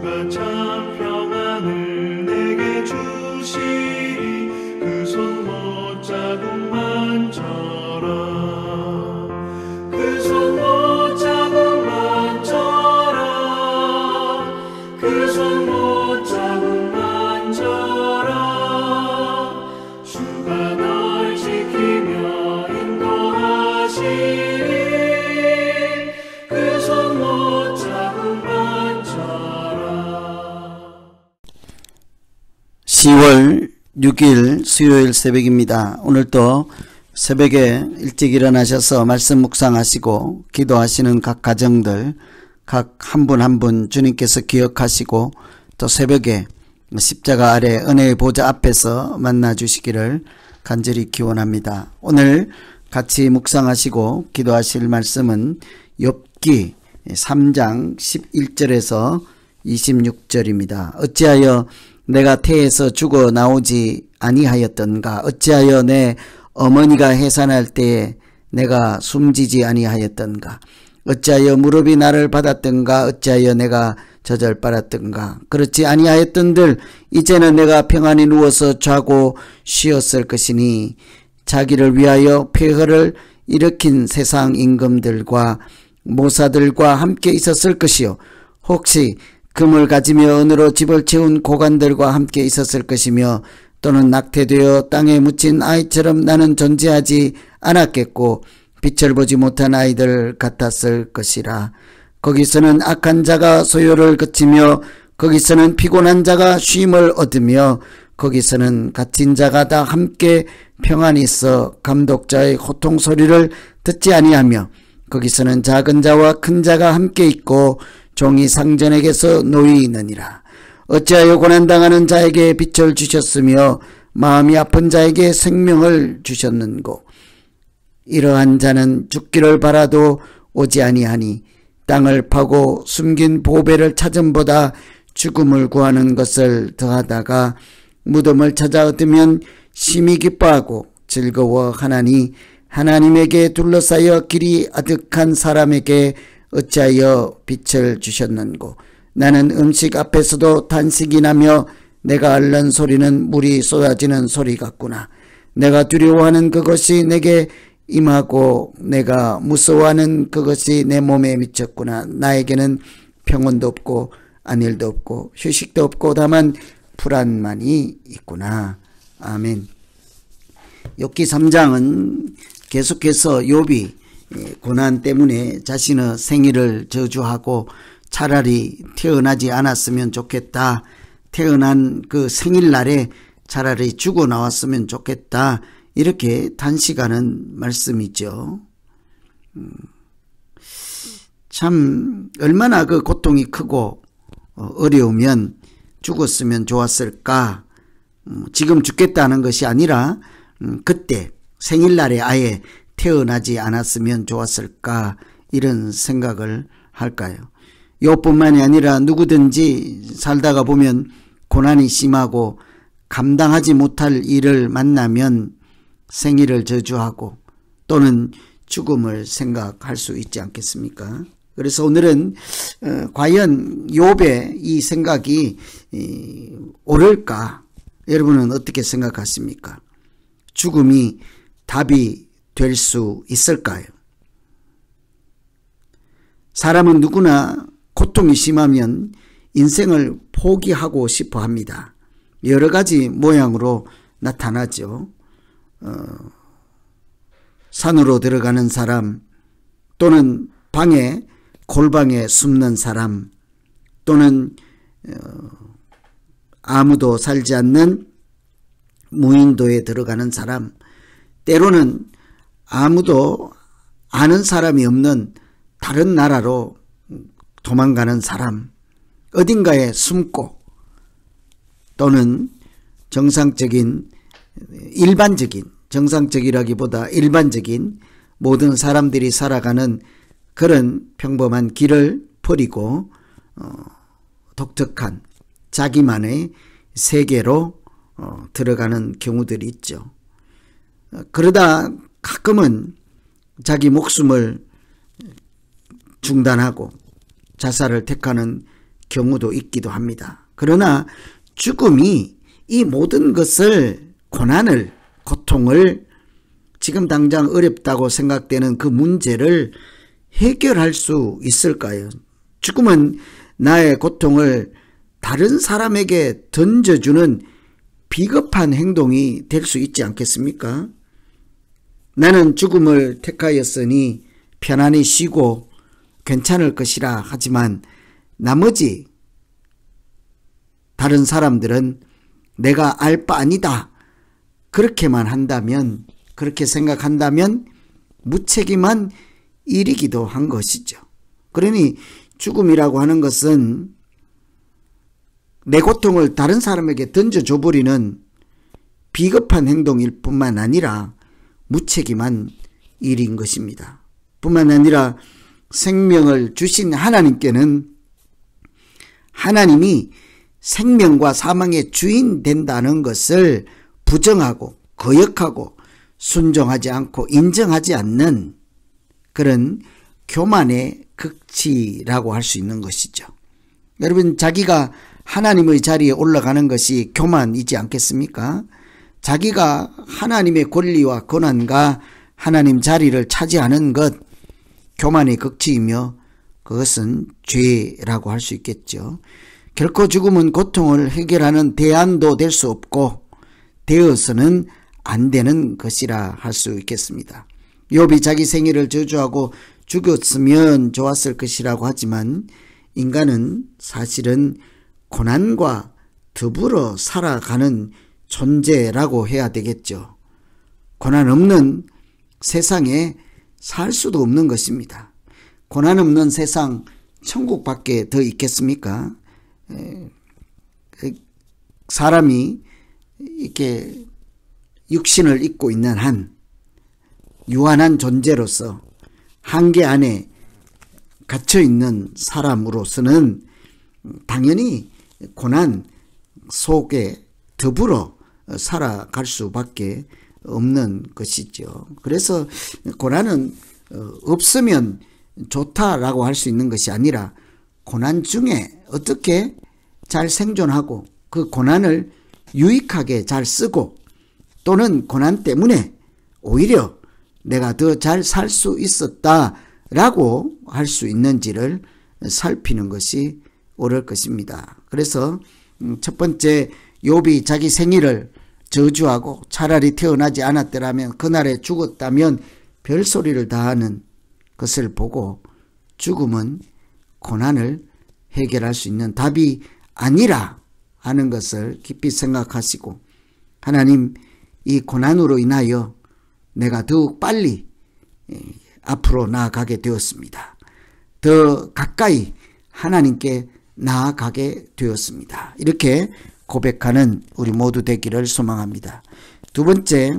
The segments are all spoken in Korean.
주가 참 평안을 내게 주시리. 그 손 못자국 만져라. 그 손 못자국 만져라. 그 손 못자국 만져라. 주가 널 지키며 인도하시리. 그 손 못자국 만져라. 10월 6일 수요일 새벽입니다. 오늘도 새벽에 일찍 일어나셔서 말씀 묵상하시고 기도하시는 각 가정들, 각 한 분 한 분 주님께서 기억하시고 또 새벽에 십자가 아래 은혜의 보좌 앞에서 만나 주시기를 간절히 기원합니다. 오늘 같이 묵상하시고 기도하실 말씀은 욥기 3장 11절에서 26절입니다. 어찌하여 내가 태에서 죽어 나오지 아니하였던가? 어찌하여 내 어머니가 해산할 때에 내가 숨지지 아니하였던가? 어찌하여 무릎이 나를 받았던가? 어찌하여 내가 젖을 빨았던가? 그렇지 아니하였던들 이제는 내가 평안히 누워서 자고 쉬었을 것이니 자기를 위하여 폐허를 일으킨 세상 임금들과 모사들과 함께 있었을 것이요 혹시 금을 가지며 은으로 집을 채운 고관들과 함께 있었을 것이며 또는 낙태되어 땅에 묻힌 아이처럼 나는 존재하지 않았겠고 빛을 보지 못한 아이들 같았을 것이라. 거기서는 악한 자가 소요를 그치며 거기서는 피곤한 자가 쉼을 얻으며 거기서는 갇힌 자가 다 함께 평안히 있어 감독자의 호통 소리를 듣지 아니하며 거기서는 작은 자와 큰 자가 함께 있고 종이 상전에게서 놓이느니라. 어찌하여 고난당하는 자에게 빛을 주셨으며 마음이 아픈 자에게 생명을 주셨는고? 이러한 자는 죽기를 바라도 오지 아니하니 땅을 파고 숨긴 보배를 찾음보다 죽음을 구하는 것을 더하다가 무덤을 찾아 얻으면 심히 기뻐하고 즐거워하나니 하나님에게 둘러싸여 길이 아득한 사람에게 어찌하여 빛을 주셨는고? 나는 음식 앞에서도 탄식이 나며 내가 앓는 소리는 물이 쏟아지는 소리 같구나. 내가 두려워하는 그것이 내게 임하고 내가 무서워하는 그것이 내 몸에 미쳤구나. 나에게는 평온도 없고 안일도 없고 휴식도 없고 다만 불안만이 있구나. 아멘. 욥기 3장은 계속해서 욥이 고난 때문에 자신의 생일을 저주하고 차라리 태어나지 않았으면 좋겠다. 태어난 그 생일날에 차라리 죽어 나왔으면 좋겠다. 이렇게 단식하는 말씀이죠. 참 얼마나 그 고통이 크고 어려우면 죽었으면 좋았을까. 지금 죽겠다는 것이 아니라 그때 생일날에 아예 태어나지 않았으면 좋았을까 이런 생각을 할까요? 욥뿐만이 아니라 누구든지 살다가 보면 고난이 심하고 감당하지 못할 일을 만나면 생일을 저주하고 또는 죽음을 생각할 수 있지 않겠습니까? 그래서 오늘은 과연 욥의 이 생각이 옳을까? 여러분은 어떻게 생각하십니까? 죽음이 답이 될 수 있을까요? 사람은 누구나 고통이 심하면 인생을 포기하고 싶어 합니다. 여러 가지 모양으로 나타나죠. 산으로 들어가는 사람, 또는 방에 골방에 숨는 사람, 또는 아무도 살지 않는 무인도에 들어가는 사람, 때로는 아무도 아는 사람이 없는 다른 나라로 도망가는 사람, 어딘가에 숨고, 또는 정상적인 정상적이라기보다 일반적인 모든 사람들이 살아가는 그런 평범한 길을 버리고 독특한 자기만의 세계로 들어가는 경우들이 있죠. 그러다 가끔은 자기 목숨을 중단하고 자살을 택하는 경우도 있기도 합니다. 그러나 죽음이 이 모든 것을, 고난을, 고통을, 지금 당장 어렵다고 생각되는 그 문제를 해결할 수 있을까요? 죽음은 나의 고통을 다른 사람에게 던져주는 비겁한 행동이 될 수 있지 않겠습니까? 나는 죽음을 택하였으니 편안히 쉬고 괜찮을 것이라 하지만 나머지 다른 사람들은 내가 알 바 아니다, 그렇게만 한다면, 그렇게 생각한다면 무책임한 일이기도 한 것이죠. 그러니 죽음이라고 하는 것은 내 고통을 다른 사람에게 던져줘버리는 비겁한 행동일 뿐만 아니라 무책임한 일인 것입니다. 뿐만 아니라 생명을 주신 하나님께는 하나님이 생명과 사망의 주인 된다는 것을 부정하고 거역하고 순종하지 않고 인정하지 않는 그런 교만의 극치라고 할 수 있는 것이죠. 여러분, 자기가 하나님의 자리에 올라가는 것이 교만이지 않겠습니까? 자기가 하나님의 권리와 권한과 하나님 자리를 차지하는 것, 교만의 극치이며 그것은 죄라고 할 수 있겠죠. 결코 죽음은 고통을 해결하는 대안도 될 수 없고 되어서는 안 되는 것이라 할 수 있겠습니다. 욥이 자기 생애를 저주하고 죽었으면 좋았을 것이라고 하지만 인간은 사실은 고난과 더불어 살아가는 존재라고 해야 되겠죠. 고난 없는 세상에 살 수도 없는 것입니다. 고난 없는 세상, 천국밖에 더 있겠습니까? 사람이 이렇게 육신을 입고 있는 한 유한한 존재로서 한계 안에 갇혀 있는 사람으로서는 당연히 고난 속에 더불어 살아갈 수밖에 없는 것이죠. 그래서 고난은 없으면 좋다라고 할 수 있는 것이 아니라 고난 중에 어떻게 잘 생존하고 그 고난을 유익하게 잘 쓰고 또는 고난 때문에 오히려 내가 더 잘 살 수 있었다라고 할 수 있는지를 살피는 것이 옳을 것입니다. 그래서 첫 번째, 욥이 자기 생일을 저주하고 차라리 태어나지 않았더라면, 그날에 죽었다면 별소리를 다 하는 것을 보고 죽음은 고난을 해결할 수 있는 답이 아니라 하는 것을 깊이 생각하시고, 하나님, 이 고난으로 인하여 내가 더욱 빨리 앞으로 나아가게 되었습니다. 더 가까이 하나님께 나아가게 되었습니다. 이렇게 고백하는 우리 모두 되기를 소망합니다. 두 번째,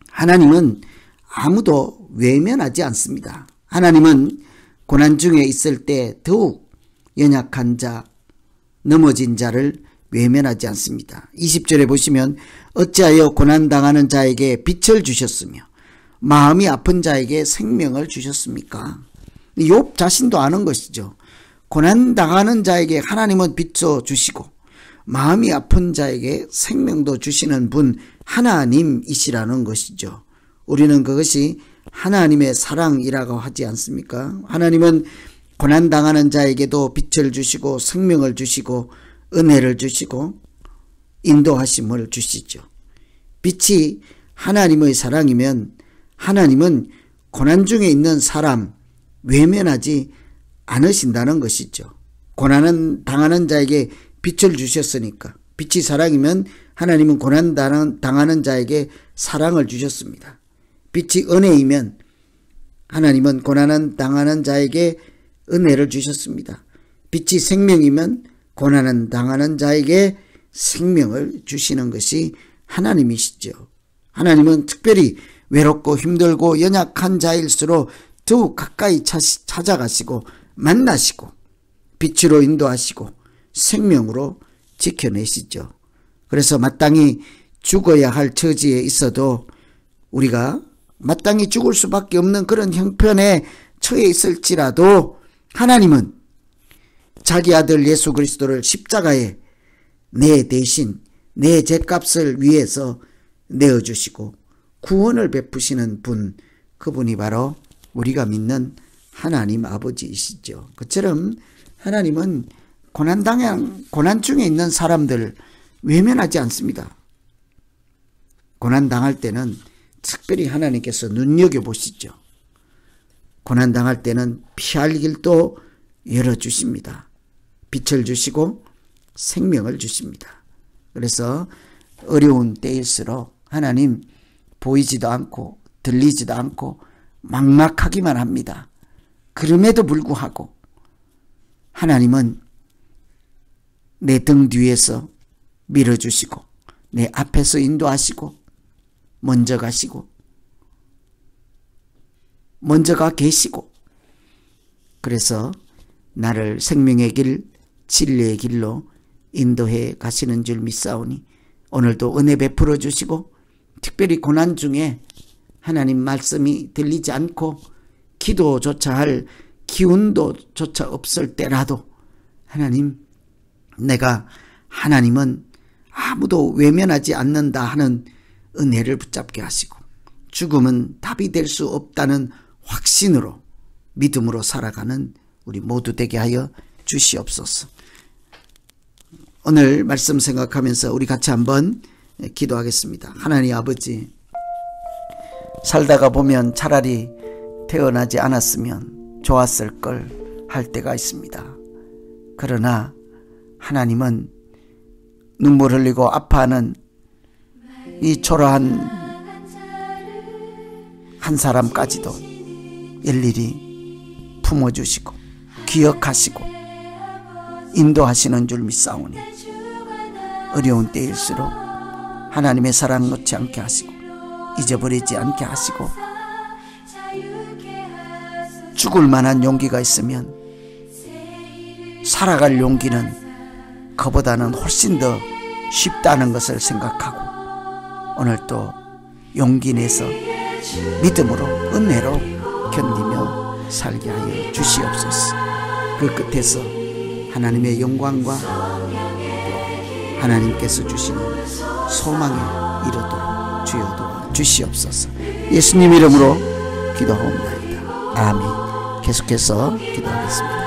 하나님은 아무도 외면하지 않습니다. 하나님은 고난 중에 있을 때 더욱 연약한 자, 넘어진 자를 외면하지 않습니다. 20절에 보시면 어찌하여 고난당하는 자에게 빛을 주셨으며 마음이 아픈 자에게 생명을 주셨습니까? 욥 자신도 아는 것이죠. 고난당하는 자에게 하나님은 빛도 주시고 마음이 아픈 자에게 생명도 주시는 분 하나님이시라는 것이죠. 우리는 그것이 하나님의 사랑이라고 하지 않습니까? 하나님은 고난당하는 자에게도 빛을 주시고 생명을 주시고 은혜를 주시고 인도하심을 주시죠. 빛이 하나님의 사랑이면 하나님은 고난 중에 있는 사람 외면하지 않으신다는 것이죠. 고난은 당하는 자에게 빛을 주셨으니까, 빛이 사랑이면 하나님은 고난 당하는 자에게 사랑을 주셨습니다. 빛이 은혜이면 하나님은 고난 당하는 자에게 은혜를 주셨습니다. 빛이 생명이면 고난은 당하는 자에게 생명을 주시는 것이 하나님이시죠. 하나님은 특별히 외롭고 힘들고 연약한 자일수록 더욱 가까이 찾아가시고 만나시고 빛으로 인도하시고 생명으로 지켜내시죠. 그래서 마땅히 죽어야 할 처지에 있어도 우리가 마땅히 죽을 수밖에 없는 그런 형편에 처해 있을지라도 하나님은 자기 아들 예수 그리스도를 십자가에 내 대신 내 죄값을 위해서 내어주시고 구원을 베푸시는 분, 그분이 바로 우리가 믿는 하나님 아버지이시죠. 그처럼 하나님은 고난 중에 있는 사람들 외면하지 않습니다. 고난당할 때는 특별히 하나님께서 눈여겨보시죠. 고난당할 때는 피할 길도 열어주십니다. 빛을 주시고 생명을 주십니다. 그래서 어려운 때일수록 하나님 보이지도 않고 들리지도 않고 막막하기만 합니다. 그럼에도 불구하고 하나님은 내 등 뒤에서 밀어주시고 내 앞에서 인도하시고 먼저 가 계시고, 그래서 나를 생명의 길 진리의 길로 인도해 가시는 줄 믿사오니 오늘도 은혜 베풀어 주시고, 특별히 고난 중에 하나님 말씀이 들리지 않고 기도조차 할 기운도조차 없을 때라도 하나님, 내가 하나님은 아무도 외면하지 않는다 하는 은혜를 붙잡게 하시고 죽음은 답이 될 수 없다는 확신으로 믿음으로 살아가는 우리 모두 되게 하여 주시옵소서. 오늘 말씀 생각하면서 우리 같이 한번 기도하겠습니다. 하나님 아버지, 살다가 보면 차라리 태어나지 않았으면 좋았을 걸 할 때가 있습니다. 그러나 하나님은 눈물 흘리고 아파하는 이 초라한 한 사람까지도 일일이 품어주시고 기억하시고 인도하시는 줄 믿사오니 어려운 때일수록 하나님의 사랑 놓지 않게 하시고 잊어버리지 않게 하시고, 죽을 만한 용기가 있으면 살아갈 용기는 그보다는 훨씬 더 쉽다는 것을 생각하고 오늘 또 용기 내서 믿음으로 은혜로 견디며 살게 하여 주시옵소서. 그 끝에서 하나님의 영광과 하나님께서 주시는 소망에 이르도록 주여 도와 주시옵소서. 예수님 이름으로 기도하옵나이다. 아멘. 계속해서 기도하겠습니다.